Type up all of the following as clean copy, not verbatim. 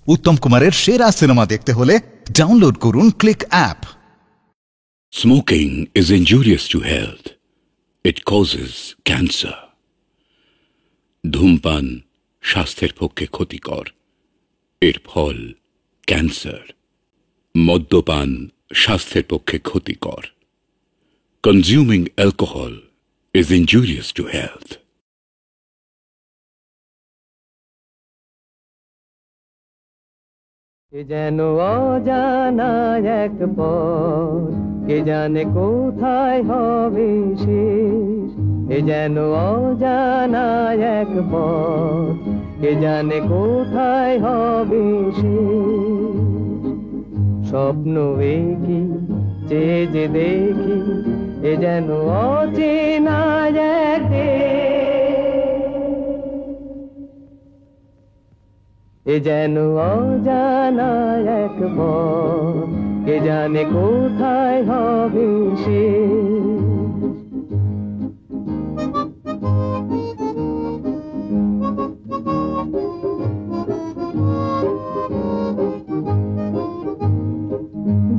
উত্তম কুমারের সেরা সিনেমা দেখতে হলে ডাউনলোড করুন click app. Smoking is injurious to health. It causes cancer. ধূমপান স্বাস্থ্যের পক্ষে ক্ষতিকর, এর ফল ক্যান্সার। মদ্যপান স্বাস্থ্যের পক্ষে ক্ষতিকর। Consuming alcohol is injurious to health. কে যেন অজানা এক পথ, কে জানে কোথায় হবে শেষ। কে যেন অজানা এক পথ, কে জানে কোথায় হবে শেষ। স্বপ্ন একি চেয়ে যে দেখি, এ যেন অচেনা এক এ যেন অজানা এক পথ, কে জানে কোথায় হবে শেষ।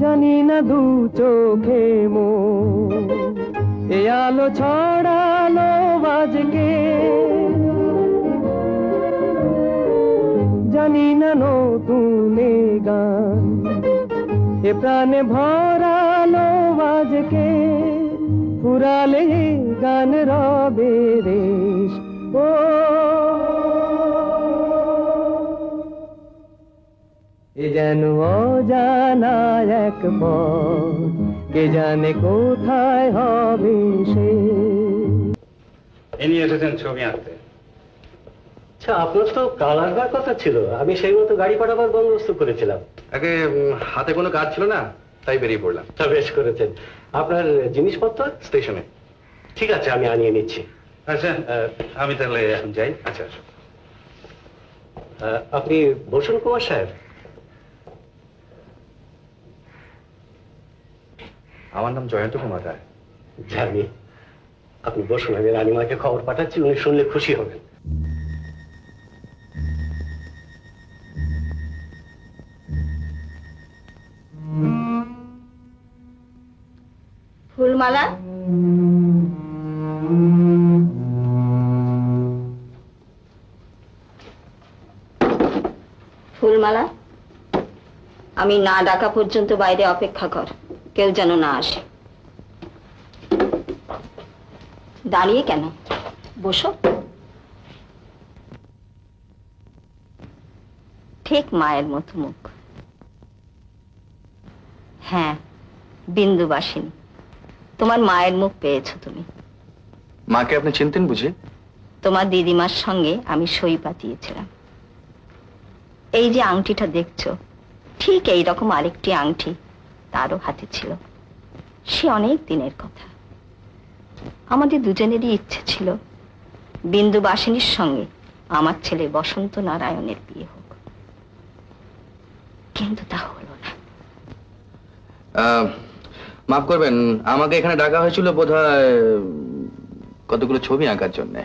জানি না দু চোখে মোর এ আলো ছড়ালো আজকে, জানি না নতুন গান এ প্রাণে ভরালো আজকে। ফুরালে গান রবে রেশ, ও এ যেন অজানা এক পথ, কে জানে কোথায় হবে সে। ইনি এসেছেন ছবি আঁকতে। আচ্ছা, আপনার তো কাল আসবার কথা ছিল, আমি সেই মতো গাড়ি পাঠাবার বন্দোবস্ত করেছিলাম। আগে হাতে কোনো কাজ ছিল না, তাই বেরিয়ে পড়লাম। তা বেশ করেছেন। আপনার জিনিসপত্র স্টেশনে। ঠিক আছে, আমি আনিয়ে নিচ্ছি। আচ্ছা, আমি তাহলে এখন যাই। আচ্ছা, আপনি বসুন কুমার সাহেব। আমার নাম জয়ন্ত কুমার রায়। জানি, আপনি বসুন, আমি রানীমাকে খবর পাঠাচ্ছি, উনি শুনলে খুশি হবেন। ফুলমালা, ফুলমালা, আমি না ডাকা পর্যন্ত বাইরে অপেক্ষা কর, কেউ যেন না আসে। দাঁড়িয়ে কেন, বসো। ঠিক মায়ের মতো মুখ। হ্যাঁ, বিন্দুবাসিনী, তোমার মায়ের মুখ পেয়েছো তুমি। মাকে আপনি চিনতেন বুঝি? তোমার দিদিমার সঙ্গে আমি সই পাতিয়েছিলাম। এই যে আংটিটা দেখছো, ঠিক এই রকম আরেকটি আংটি তারও হাতে ছিল। সে অনেক দিনের কথা। আমাদের দুজনেরই ইচ্ছে ছিল বিন্দুবাসিনীর সঙ্গে আমার ছেলে বসন্ত নারায়ণের বিয়ে হোক, কিন্তু তা হলো না। মাফ করবেন, আমাকে এখানে ডাকা হয়েছিল বোধহয় কতগুলো ছবি আঁকার জন্য।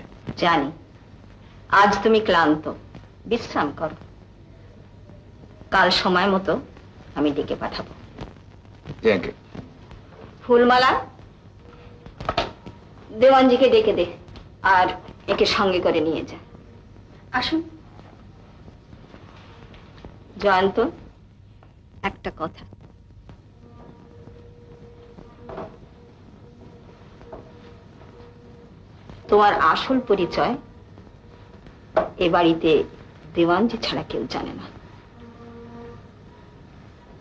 জানি আজ তুমি ক্লান্ত, বিশ্রাম করো। কাল সময় মতো আমি ডেকে পাঠাবো। ফুলমালা, দেওয়ানজিকে ডেকে দে, আর একে সঙ্গে করে নিয়ে যা। আসুন। জয়ন্ত, একটা কথা। তোমার আসল পরিচয় এ বাড়িতে দেওয়ানজি ছাড়া কেউ জানে না।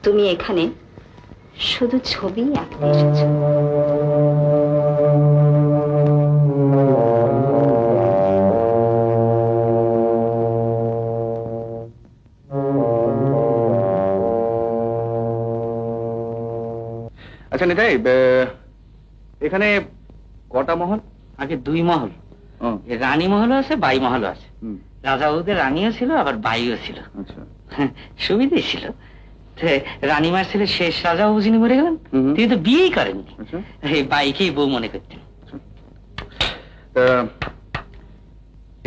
তুমি এখানে শুধু ছবি আঁকতে এসেছো। আচ্ছা নিতাই, এখানে কটা মহল? আগে দুই মহল, রানী মহলও আছে, বাই মহলও আছে। রাজা বউদের রানীও ছিল, আবার বাইও ছিল। সুবিধে ছিল। রানীমার ছেলে শেষ রাজা বাবু যিনি মরে গেলেন, তিনি তো বিয়েই করেননি, এই বাইকেই বউ মনে করতেন।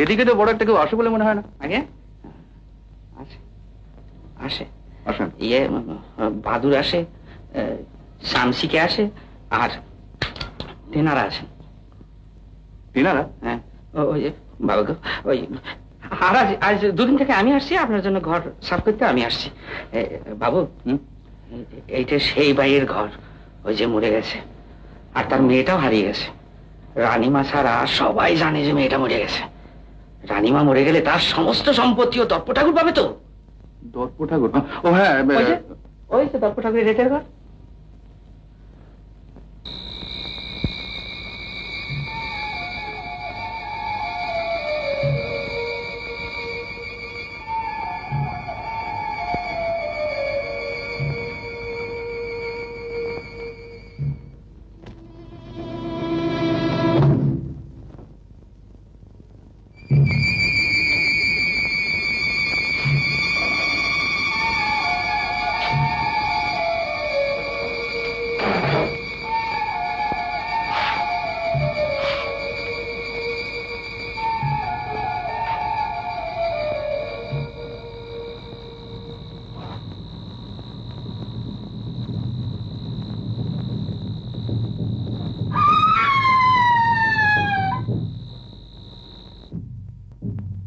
এদিকে তো বড় একটা কেউ আসে বলে মনে হয় না। আগে আসে। আসেন। ইয়ে বাদুর আসে, শামসিকে আসে, আর তেনারা আসেন। তিনারা? হ্যাঁ, ওই যে বাবা গো, ওই আর আজ দুদিন থেকে আমি আসছি আপনার জন্য ঘর সাফ করতে। আমি আসছি বাবু। এইটা সেই ভাইয়ের ঘর, ওই যে মরে গেছে, আর তার মেয়েটাও হারিয়ে গেছে। রানীমা ছাড়া সবাই জানে যে মেয়েটা মরে গেছে। রানীমা মরে গেলে তার সমস্ত সম্পত্তি ও দর্প ঠাকুর পাবে তো। দর্প ঠাকুর? ও হ্যাঁ, ওই তো দর্প ঠাকুরের রেটের ঘর।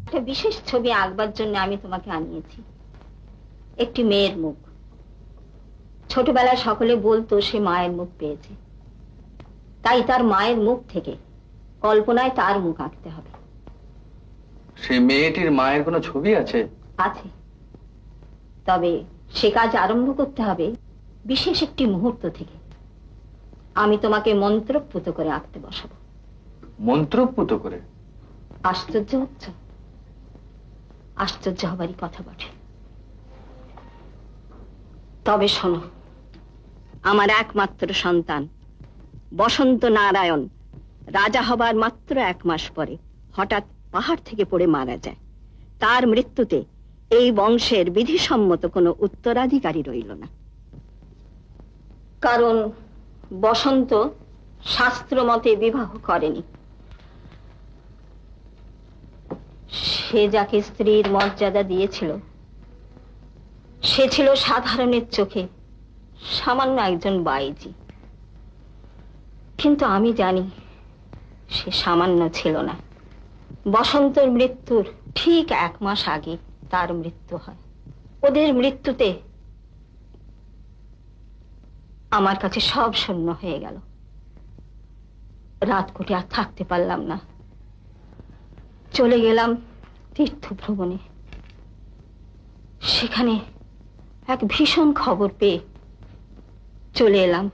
একটা বিশেষ ছবি আঁকবার জন্য আমি তোমাকে আনিয়েছি। একটি মেয়ের মুখ। ছোটবেলায় সকলে বলতো সে মায়ের মুখ পেয়েছে, তাই তার মায়ের মুখ থেকে কল্পনায় তার মুখ আঁকতে হবে। সেই মেয়েটির মায়ের কোনো ছবি আছে? আছে, তবে সে কাজ আরম্ভ করতে হবে বিশেষ একটি মুহূর্ত থেকে। আমি তোমাকে মন্ত্রপুত করে আঁকতে বসাবো। মন্ত্রপুত করে? আশ্চর্য হচ্ছ? আশ্চর্য হবারই কথা বটে। তবে শোনো, আমার একমাত্র সন্তান বসন্ত নারায়ণ রাজা হবার মাত্র 1 মাস পরে হঠাৎ পাহাড় থেকে পড়ে মারা যায়। তার মৃত্যুতে এই বংশের বিধিসম্মত কোনো উত্তরাধিকারী রইল না। কারণ বসন্ত শাস্ত্র মতে বিবাহ করেনি। সে যাকে স্ত্রীর মর্যাদা দিয়েছিল সে ছিল সাধারণের চোখে সামান্য একজন বাইজি। কিন্তু আমি জানি সে সামান্য ছিল না। বসন্তর মৃত্যুর ঠিক 1 মাস আগে তার মৃত্যু হয়। ওদের মৃত্যুতে আমার কাছে সব শূন্য হয়ে গেল। রাত কোটে আর থাকতে পারলাম না। চলে গেলাম তীর্থ ভ্রমণে। সেখানে এক ভীষণ খবর পেয়ে চলে এলাম।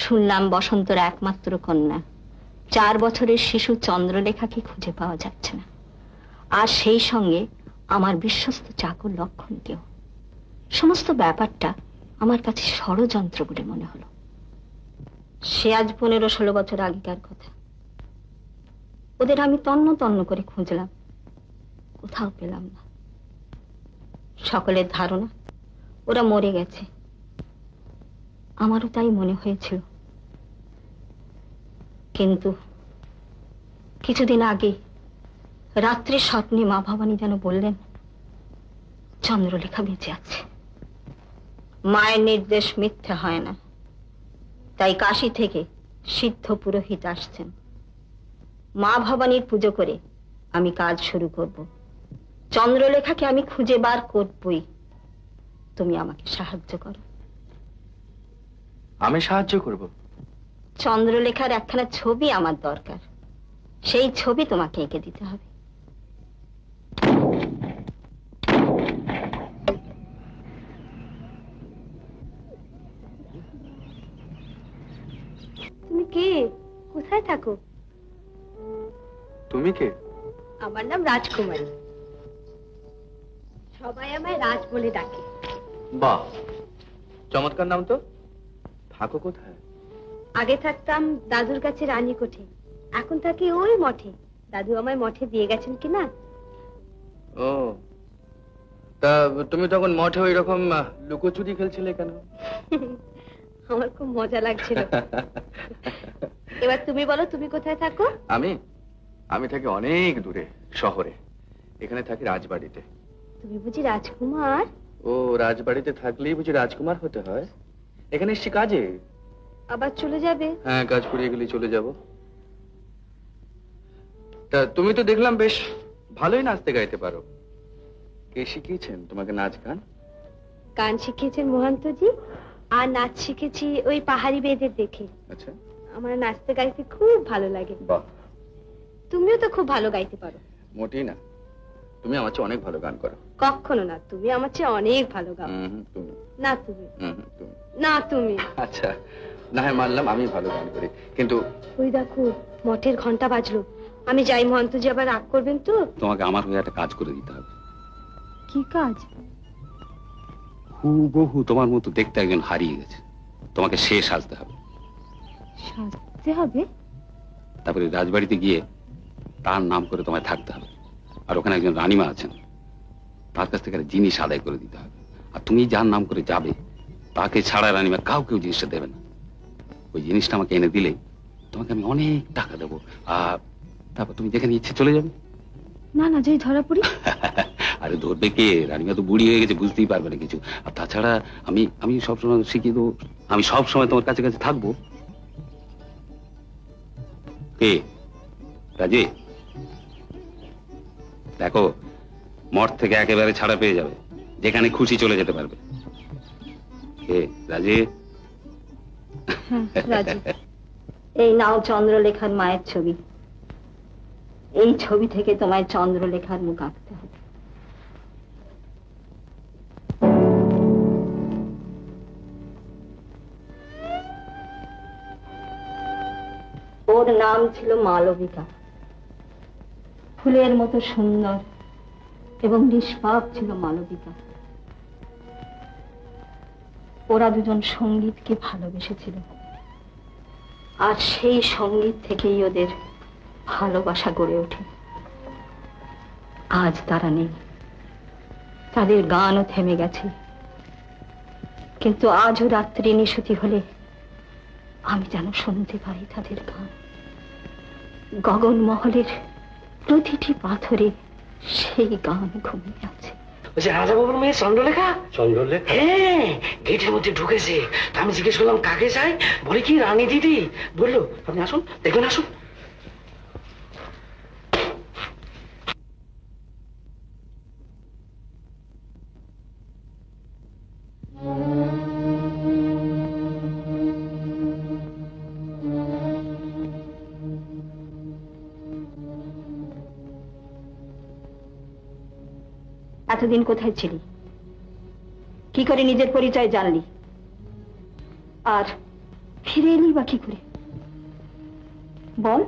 শুনলাম বসন্তর একমাত্র কন্যা 4 বছরের শিশু চন্দ্রলেখাকে খুঁজে পাওয়া যাচ্ছে না, আর সেই সঙ্গে আমার বিশ্বস্ত চাকর লক্ষণকেও। সমস্ত ব্যাপারটা আমার কাছে ষড়যন্ত্র বলে মনে হলো। সে আজ 15-16 বছর আগেকার কথা। ওদের আমি তন্ন তন্ন করে খুঁজলাম, কোথাও পেলাম না। সকলের ধারণা ওরা মরে গেছে। আমারও তাই মনে হয়েছিল। কিন্তু কিছুদিন আগে রাত্রে স্বপ্নে মা ভবানী যেন বললেন চন্দ্রলেখা বেঁচে আছে। মায়ের নির্দেশ মিথ্যে হয় না, তাই কাশী থেকে সিদ্ধ পুরোহিত আসছেন। মা ভবানীর পুজো করে আমি কাজ শুরু করব। চন্দ্রলেখাকে আমি খুঁজে বার করবই। তুমি আমাকে সাহায্য করো। আমি সাহায্য করব? চন্দ্রলেখার একখানা ছবি আমার দরকার। সেই ছবি তোমাকে এঁকে দিতে হবে। তুমি কে? কোথায় থাকো? তুমি কে? আমার নাম রাজকুমারী। সবাই আমায় রাজ বলে ডাকে। বাহ, চমৎকার নাম তো। থাকো কোথায়? আগে থাকতাম দাদুর কাছে রানীকোঠে, এখন থাকি ওই মঠে। দাদু আমায় মঠে দিয়ে গেছেন কিনা। ও, তা তুমি তখন মঠে ওই রকম লুকোচুরি খেলছিলে কেন? আমার খুব মজা লাগছিল। এবার তুমি বলো, তুমি কোথায় থাকো? আমি থাকি অনেক দূরে, শহরে। এখানে থাকি রাজবাড়িতে। তুমি বুঝি রাজকুমার? ও রাজবাড়িতে থাকলেই বুঝি রাজকুমার হতে হয়? এখানে এসছি কাজে। আবার চলে যাবে? হ্যাঁ, কাজ ফুরিয়ে গেলে চলে যাব। তা তুমি তো দেখলাম বেশ ভালোই নাচতে গাইতে পারো। কে শিখিয়েছেন তোমাকে নাচ গান? গান শিখিয়েছেন মহান্তজি, আর নাচ শিখেছি ওই পাহাড়ি মেয়েদের দেখে। আচ্ছা, আমার নাচতে গাইতে খুব ভালো লাগে। বাহ। তুমিও তো খুব ভালো গাইতে পারো। মোটেই না, তুমি আমার চেয়ে অনেক ভালো গান করো। কখনো না, তুমি আমার চেয়ে অনেক ভালো গাও। তুমি। না তুমি। তুমি। না তুমি। আচ্ছা, না হয় মানলাম আমি ভালো গান করি, কিন্তু ওই দেখো মঠের ঘন্টা বাজলো। আমি যাই, মহান্তজি আবার রাগ করবেন তো। তোমাকে আমার হয়ে একটা কাজ করে দিতে হবে। কি কাজ? হুবহু তোমার মতো দেখতে একজন হারিয়ে গেছে, তোমাকে সে সাজতে হবে। সাজতে হবে? তারপরে রাজবাড়িতে গিয়ে তার নাম করে তোমায় থাকতে হবে। আর ওখানে একজন রানীমা আছেন, তার কাছ থেকে একটা জিনিস আদায় করে দিতে হবে। আর তুমি যার নাম করে যাবে তাকে ছাড়া রানীমা কাউকে ওই জিনিসটা দেবে না। ওই জিনিসটা আমাকে এনে দিলে তোমাকে আমি অনেক টাকা দেবো, আর তারপর তুমি যেখানে ইচ্ছে চলে যাবে। না না, যদি ধরা পড়ি? আরে ধরবে কে? রানীমা তো বুড়ি হয়ে গেছে, বুঝতেই পারবে না কিছু। আর তাছাড়া আমি আমি সবসময় শিখিয়ে দেবো, আমি সবসময় তোমার কাছে কাছে থাকবো। কে? রাজি? দেখো, মঠ থেকে একেবারে ছাড়া পেয়ে যাবে, যেখানে খুশি চলে যেতে পারবে। কে রাজি? রাজি। এই নাও চন্দ্রলেখার মায়ের ছবি। এই ছবি থেকে তোমায় চন্দ্রলেখার মুখ আঁকতে হবে। ওর নাম ছিল মালবিকা। ফুলের মতো সুন্দর এবং নিষ্পাপ ছিল মালবিকা। ওরা দুজন সঙ্গীতকে ভালোবেসেছিল, আর সেই সঙ্গীত থেকেই ওদের ভালোবাসা গড়ে ওঠে। আজ তারা নেই, তাদের গানও থেমে গেছে। কিন্তু আজও রাত্রি নিশুতি হলে আমি যেন শুনতে পাই তাদের গান। গগন মহলের প্রতিটি পাথরে সেই গান ঘুমিয়ে আছে। ওই যে রাজাবাবুর মেয়ে চন্দ্রলেখা। চন্দ্রলেখা? হ্যাঁ, গেটের মধ্যে ঢুকেছে। আমি জিজ্ঞেস করলাম কাকে চাই, বলে কি রানী দিদি। বললো আপনি আসুন, দেখবেন, আসুন। এতদিন কোথায় ছিলি? কি করে নিজের পরিচয় জানলি? আর ফিরে এলি বা কি করে? বল,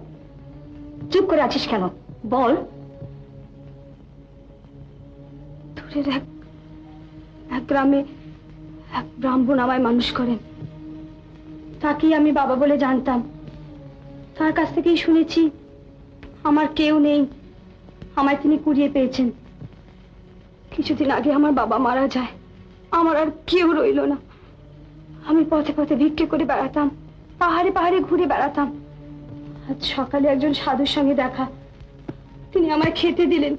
চুপ করে আছিস কেন? বল। দূরের এক গ্রামে এক ব্রাহ্মণ আমায় মানুষ করেন। তাকেই আমি বাবা বলে জানতাম। তার কাছ থেকেই শুনেছি আমার কেউ নেই, আমায় তিনি কুড়িয়ে পেয়েছেন। কিছুদিন আগে আমার বাবা মারা যায়, আমার আর কেউ রইল না। আমি পথে পথে ভিক্ষে করে বেড়াতাম, পাহাড়ে পাহাড়ে ঘুরে বেড়াতাম। আজ সকালে একজন সাধুর সঙ্গে দেখা। তিনি আমায় খেতে দিলেন,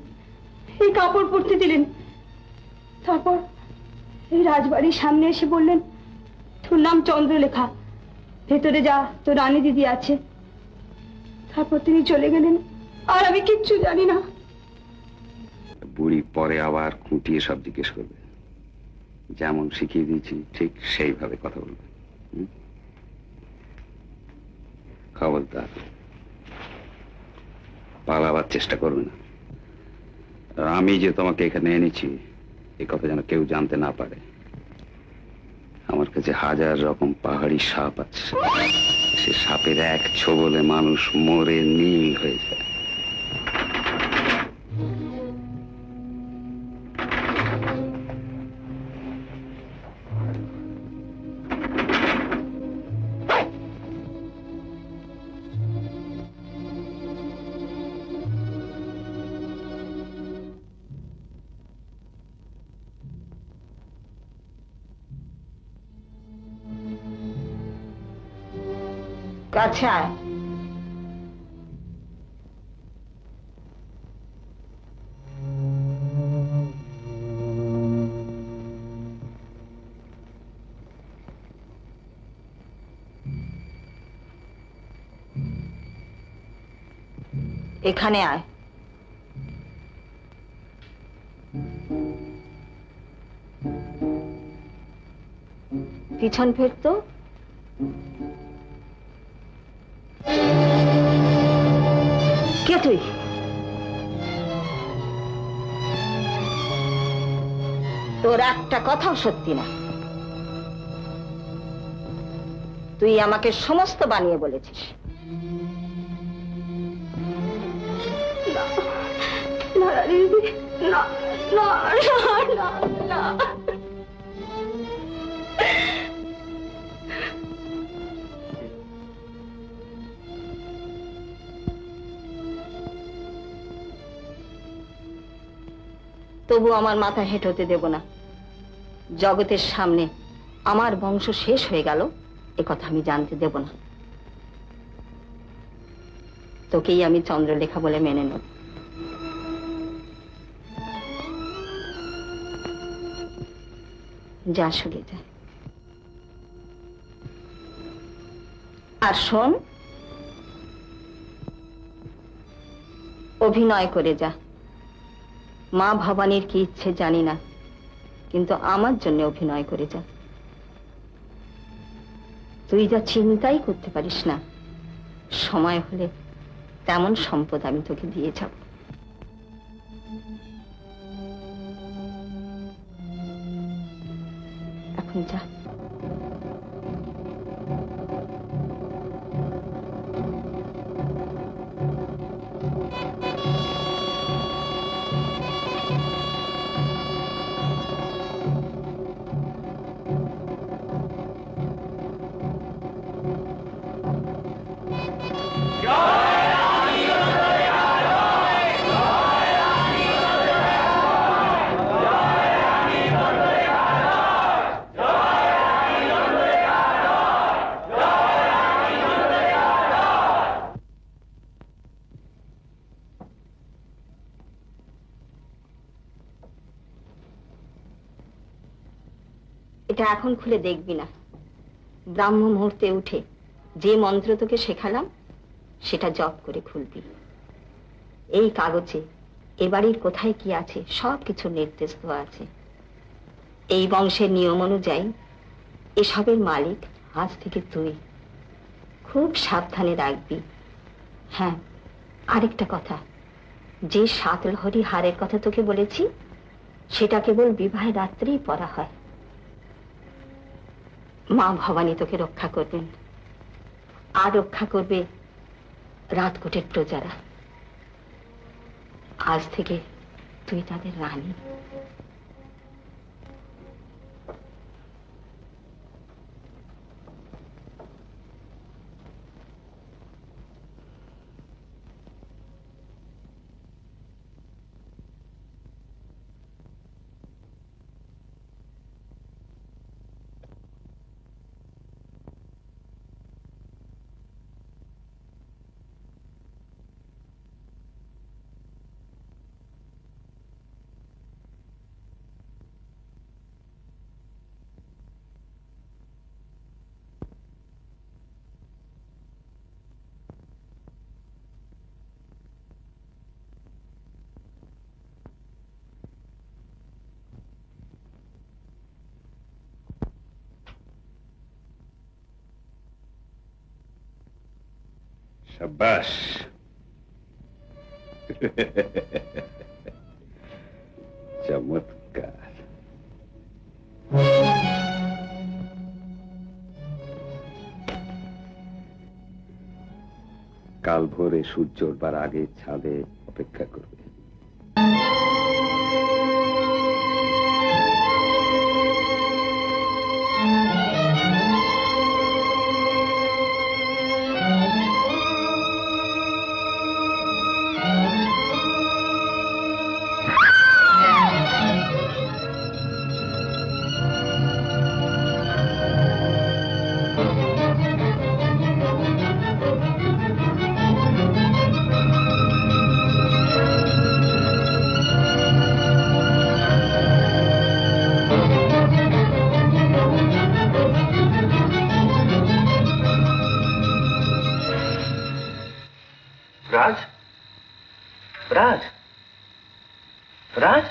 এই কাপড় পরতে দিলেন। তারপর এই রাজবাড়ির সামনে এসে বললেন, তোর নাম চন্দ্রলেখা, ভেতরে যা, তোর রানী দিদি আছে। তারপর তিনি চলে গেলেন, আর আমি কিচ্ছু জানি না। বুড়ি পরে আবার খুঁটিয়ে সব জিজ্ঞেস করবে, যেমন শিখিয়ে দিয়েছি ঠিক সেইভাবে কথা বলবে। খবরদার পালাবার চেষ্টা করবে না। আর আমি যে তোমাকে এখানে এনেছি এই কথা যেন কেউ জানতে না পারে। আমার কাছে হাজার রকম পাহাড়ি সাপ আছে, সে সাপের এক ছোবলে মানুষ মরে নীল হয়ে যায়। কাছে আয়। এখানে আয়। পিছন ফেরতো। কে তুই? তোর একটা কথাও সত্যি না। তুই আমাকে সমস্ত বানিয়ে বলেছিস। না না না না না। তবু আমার মাথা হেঁট হতে দেব না। জগতের সামনে আমার বংশ শেষ হয়ে গেল এ কথা আমি জানতে দেব না। তোকেই আমি চন্দ্রলেখা বলে মেনে নেব। যা শুনে যা। আর শোন, অভিনয় করে যা। মা ভবানীর কি ইচ্ছে জানি না, কিন্তু আমার জন্য অভিনয় করে যা। তুই যা চিন্তাই করতে পারিস না, সময় হলে তেমন সম্পদ আমি তোকে দিয়ে যাব। এখন যা। এটা এখন খুলে দেখবি না। ব্রাহ্ম মুহূর্তে উঠে যে মন্ত্র তোকে শেখালাম সেটা জপ করে খুলবি। এই কাগজে এ বাড়ির কোথায় কি আছে সব কিছু নির্দেশ দেওয়া আছে। এই বংশের নিয়ম অনুযায়ী এসবের মালিক আজ থেকে তুই। খুব সাবধানে রাখবি। হ্যাঁ, আরেকটা কথা, যে 7 লহরী হারের কথা তোকে বলেছি সেটা কেবল বিবাহের রাত্রেই পরা হয়। মা ভবানী তোকে রক্ষা করবেন, আর রক্ষা করবে রাতকোটের প্রজারা। আজ থেকে তুই তাদের রানী। শাবাশ। চমৎকার। কাল ভোরে সূর্য ওঠবার আগে ছাদে অপেক্ষা করবে। রাজ, রাজ,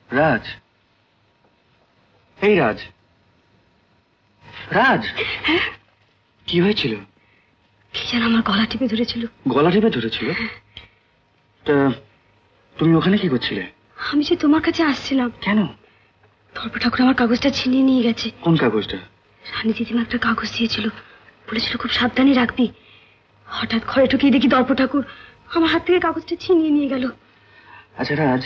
রাজ, এই রাজ, রাজ, কি হয়েছিল? কি যেন আমার গলা টিপে ধরেছিল। গলা টিপে ধরেছিল? তা তুমি ওখানে কি করছিলে? আমি যে তোমার কাছে আসছিলাম। কেন? ধর্ম ঠাকুর আমার কাগজটা ছিনিয়ে নিয়ে গেছে। কোন কাগজটা? রানী দিদিমা একটা কাগজ দিয়েছিল, বলেছিল খুব সাবধানে রাখবি। হঠাৎ ঘরে ঢুকিয়ে দেখি দর্প ঠাকুর আমার হাত থেকে কাগজটা ছিনিয়ে নিয়ে গেল। আচ্ছা রাজ,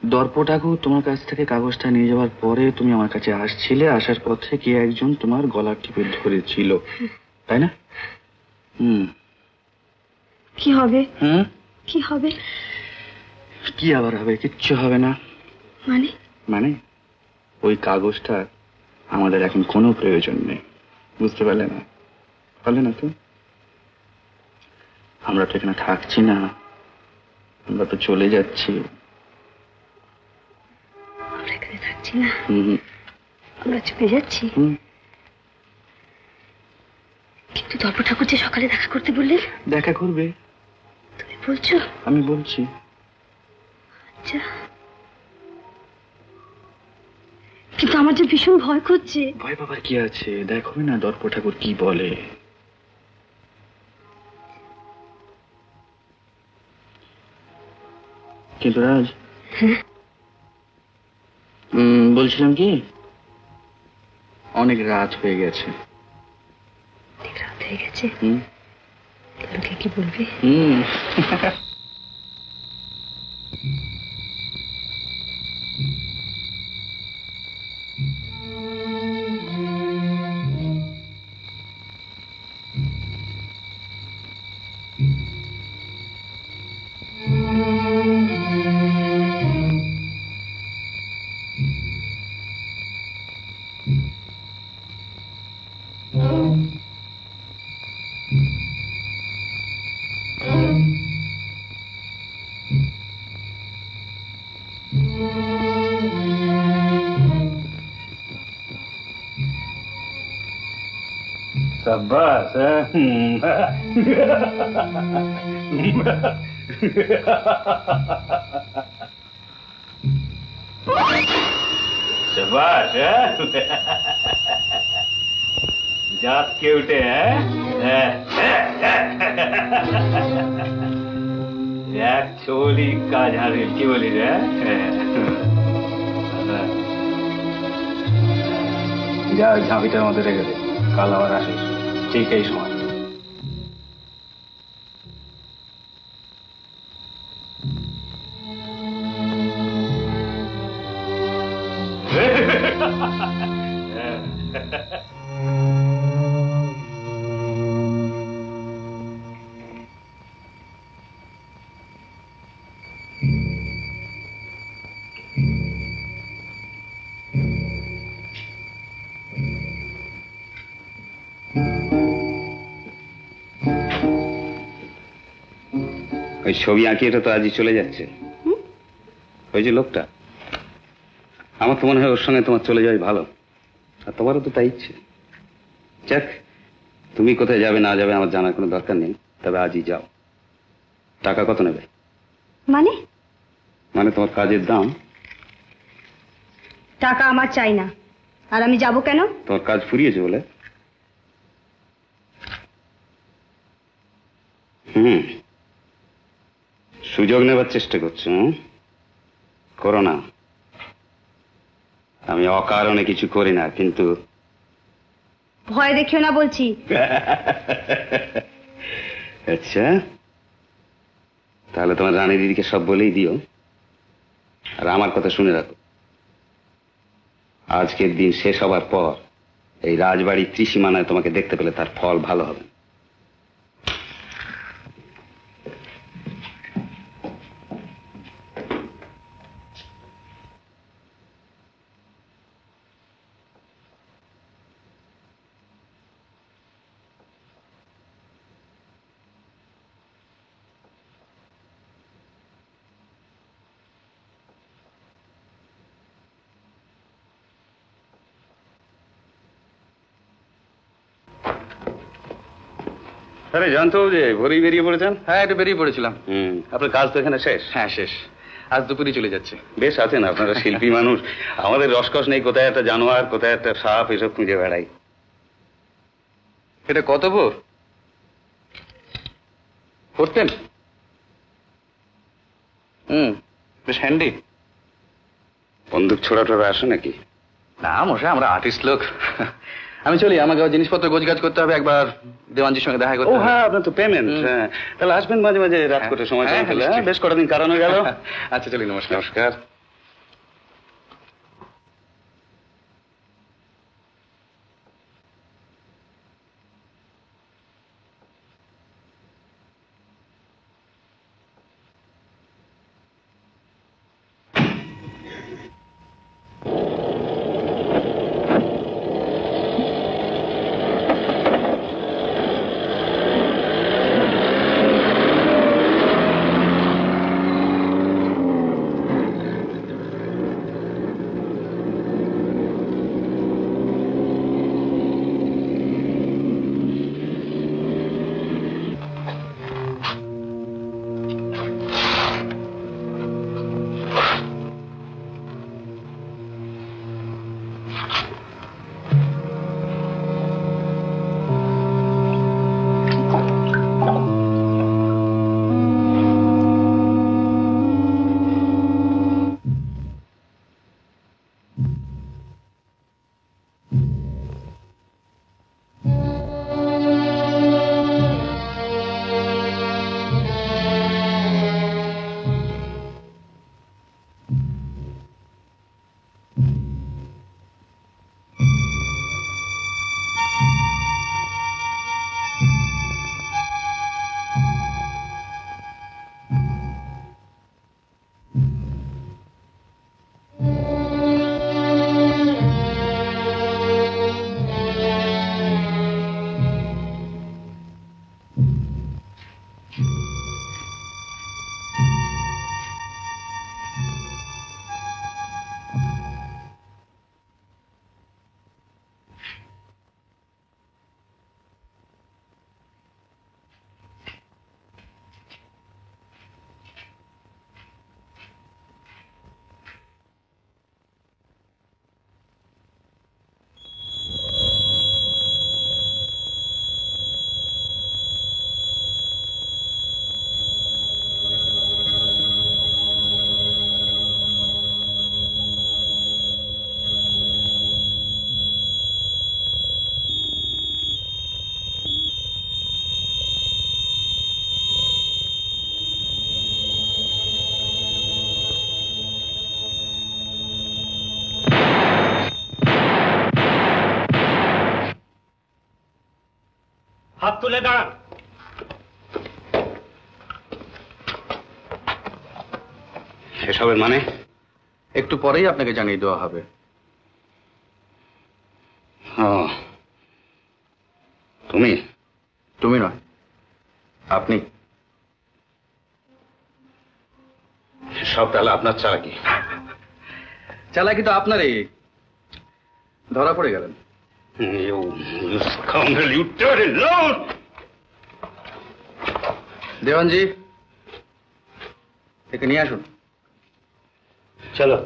দর্প ঠাকুর তোমার কাছ থেকে কাগজটা নিয়ে যাওয়ার পরে তুমি আমার কাছে আসছিলে, আসার পথে কে একজন তোমার গলা টিপে ধরেছিল, তাই না? কি হবে? হুম, কি হবে? কি আবার হবে? কিচ্ছু হবে না। মানে? মানে ওই কাগজটা আমাদের এখন কোনো প্রয়োজন নেই, বুঝতে পারলে না? পারলে না তো? আমরা তো এখানে থাকছি না, আমরা তো চলে যাচ্ছি। আমরা এখানে থাকছি না, হুম, আমরা চলে যাচ্ছি। হুম। কিন্তু দর্প ঠাকুর যে সকালে দেখা করতে বললেন। দেখা করবে? তুমি বলছো? আমি বলছি। আচ্ছা, কিন্তু আমার যে ভীষণ ভয় করছে। ভয় পাবার কি আছে? দেখো না দর্প ঠাকুর কি বলে। কিন্তু রাজ, বলছিলাম কি, অনেক রাত হয়ে গেছে। অনেক রাত হয়ে গেছে? হুম, লোকে কি বলবে? হুম। शाबाश शाबाश जात के उठे हैं एक छोली का झाड़ी की बोली रे যা ঝাঁপিটার মধ্যে রেখে দে, কাল আবার আসিস ঠিক এই সময়। ওই ছবি আঁকিয়েটা তো আজই চলে যাচ্ছে। ওই যে লোকটা, আমার তো মনে হয় ওর সঙ্গে তোমার চলে যাওয়াই ভালো, আর তোমারও তো তাই ইচ্ছে। যাক, তুমি কোথায় যাবে না যাবে আমার জানার কোনো দরকার নেই, তবে আজই যাও। টাকা কত নেবে? মানে? মানে তোমার কাজের দাম। টাকা আমার চাই না। আর আমি যাব কেন? তোমার কাজ ফুরিয়েছে বলে। সুযোগ নেবার চেষ্টা করছো? করো না। আমি অকারণে কিছু করি না, কিন্তু ভয় দেখিও না বলছি। আচ্ছা, তাহলে তোমার রানী দিদিকে সব বলেই দিও, আর আমার কথা শুনে রাখো। আজকের দিন শেষ হবার পর এই রাজবাড়ির ত্রিসীমানায় তোমাকে দেখতে পেলে তার ফল ভালো হবে। আরে জানতো যে ভোরেই বেরিয়ে পড়েছেন? হ্যাঁ, একটু বেরিয়ে পড়েছিলাম। আপনার কাজ তো এখানে শেষ? হ্যাঁ, শেষ। আজ দুপুরই চলে যাচ্ছে। বেশ আছেন আপনারা, শিল্পী মানুষ। আমাদের রসকস নেই, কোথায় একটা জানোয়ার, কোথায় একটা সাপ, এসব খুঁজে বেড়াই। এটা কত ভোর করতেন? বেশ হ্যান্ডি। বন্দুক ছোড়া টোড়া আসে নাকি? না মশাই, আমরা আর্টিস্ট লোক। আমি চলি, আমাকে জিনিসপত্র গোছগাছ করতে হবে, একবার দেওয়ানজির সঙ্গে দেখা করতে ও হবে। হ্যাঁ, আপনার তো পেমেন্ট। হ্যাঁ, তাহলে আসবেন মাঝে মাঝে, রাত করে সময় হ্যাঁ, পেলে। নিশ্চয়ই। বেশ কটা দিন কারণে গেল। আচ্ছা চলি, নমস্কার। নমস্কার। হাত তুলে দাঁড়ান। এসবের মানে? একটু পরেই আপনাকে জানিয়ে দেওয়া হবে। ও, তুমি? তুমি নয়, আপনি। সব তাহলে আপনার চালাকি? চালাকি তো আপনারই। ধরা পড়ে গেলেন। You scoundrel, you dirty lout! Dewanji, একে নিয়ে আসুন। চলো।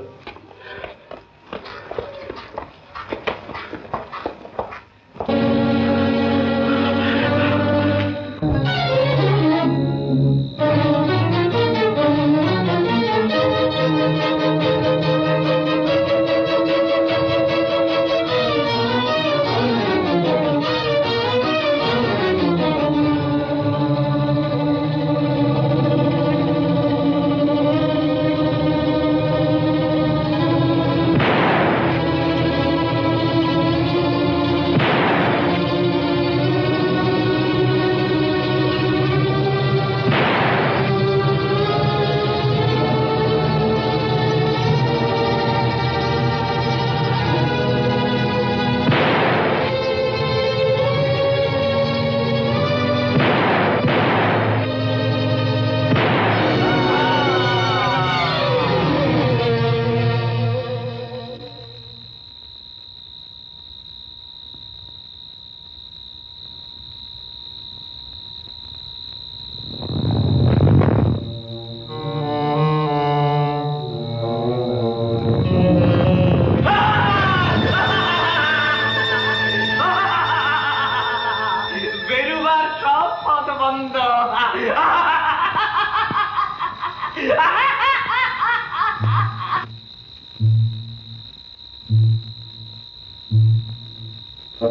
আমি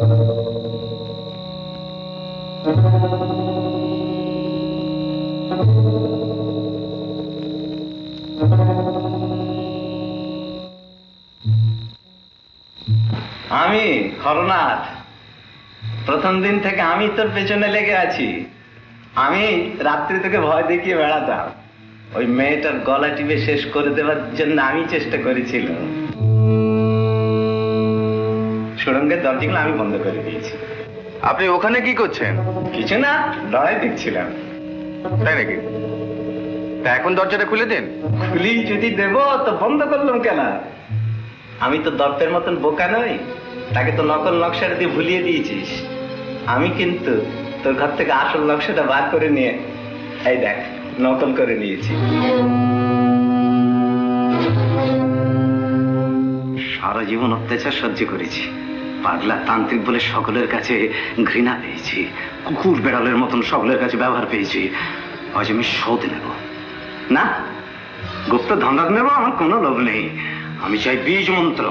হরনাথ, প্রথম দিন থেকে আমি তোর পেছনে লেগে আছি। আমি রাত্রি তোকে ভয় দেখিয়ে বেড়াতাম, ওই মেয়েটার গলা টিপে শেষ করে দেওয়ার জন্য আমি চেষ্টা করেছিলাম। সুড়ঙ্গের দরজাগুলো আমি বন্ধ করে দিয়েছি। আপনি ওখানে কি করছেন? কিছু না, লড়াই দেখছিলাম। তাই নাকি? তা এখন দরজাটা খুলে দিন। খুলি যদি দেব তো বন্ধ করলাম কেন? আমি তো দত্তের মতন বোকা নই, তাকে তো নকল নকশাটা দিয়ে ভুলিয়ে দিয়েছিস। আমি কিন্তু তোর ঘর থেকে আসল নকশাটা বার করে নিয়ে এই দেখ নকল করে নিয়েছি। সারা জীবন অত্যাচার সহ্য করেছি, পাগলা তান্ত্রিক বলে সকলের কাছে ঘৃণা পেয়েছি, কুকুর বেড়ালের মতন সকলের কাছে ব্যবহার পেয়েছি। আজ আমি শোধ নেব না, গুপ্ত ধনরাজ নেব, আমার কোনো লোভ নেই। আমি চাই বীজ মন্ত্র।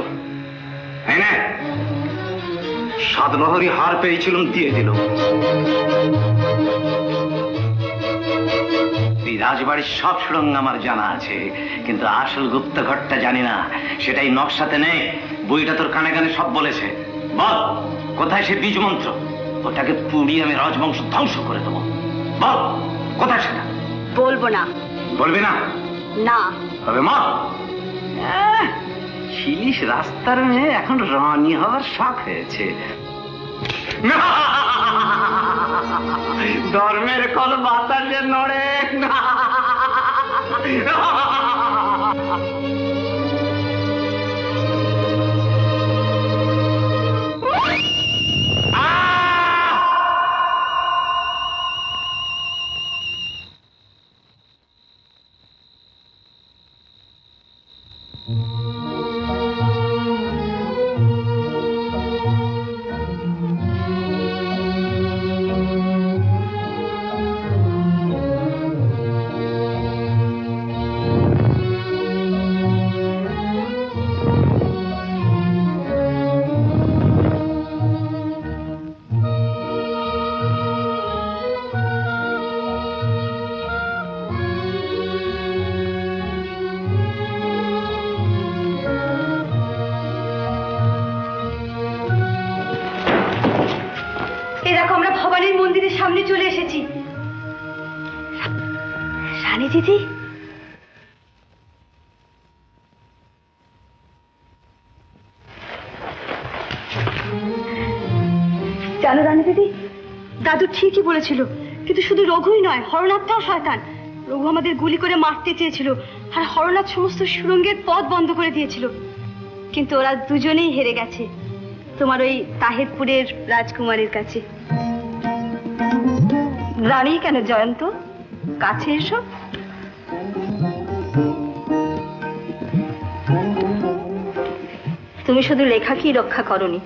সাত লহরী হার পেয়েছিলাম, দিয়ে দিল। এই রাজবাড়ির সব সুড়ঙ্গ আমার জানা আছে, কিন্তু আসল গুপ্ত ঘরটা জানি না। সেটাই নকশাতে নেই, বইটা তোর কানে কানে সব বলেছে। বল কোথায় সে বীজ মন্ত্র? ওটাকে পুড়িয়ে আমি রাজবংশ ধ্বংস করে দেবো। বল কোথায় সেটা? বলবো না। বলবি না? না। তবে মা, শিলিশ রাস্তার মেয়ে এখন রানী হওয়ার শখ হয়েছে। ধর্মের কল বাতাসে নড়ে না। সামনে চলে এসেছি। রানী দিদি, জানো রানী দিদি, দাদু ঠিকই বলেছিল, কিন্তু শুধু রঘুই নয়, হরনাথটাও শয়তান। রঘু আমাদের গুলি করে মারতে চেয়েছিল, আর হরনাথ সমস্ত সুড়ঙ্গের পথ বন্ধ করে দিয়েছিল। কিন্তু ওরা দুজনেই হেরে গেছে তোমার ওই তাহেরপুরের রাজকুমারের কাছে। রানী কেন জয়ন্ত, কাছে এসো। তুমি শুধু লেখাকেই রক্ষা করনি,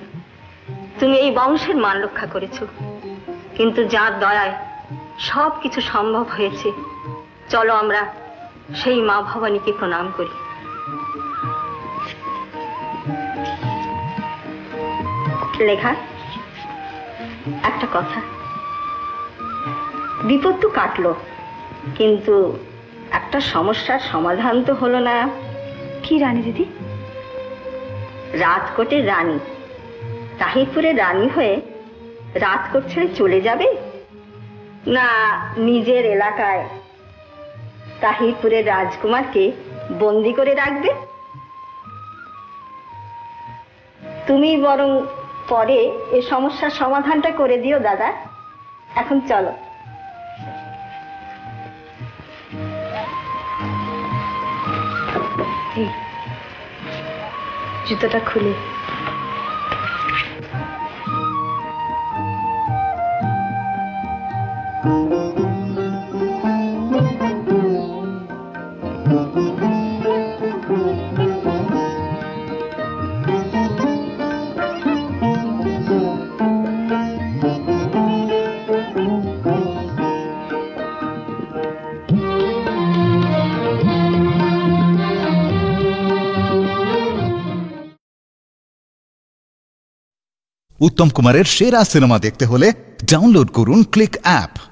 তুমি এই বংশের মান রক্ষা করেছো। কিন্তু যার দয়ায় সব কিছু সম্ভব হয়েছে, চলো আমরা সেই মা ভবানীকে প্রণাম করি। লেখা, একটা কথা, বিপদ তো কাটলো, কিন্তু একটা সমস্যার সমাধান তো হলো না। কি রানী দিদি? রাজকোটের রানী তাহিরপুরের রানী হয়ে রাজকোট ছেড়ে চলে যাবে, না নিজের এলাকায় তাহিরপুরের রাজকুমারকে বন্দি করে রাখবে? তুমি বরং পরে এ সমস্যার সমাধানটা করে দিও দাদা। এখন চলো। জুতোটা খুলে উত্তম কুমারের সেরা সিনেমা দেখতে হলে ডাউনলোড করুন ক্লিক অ্যাপ।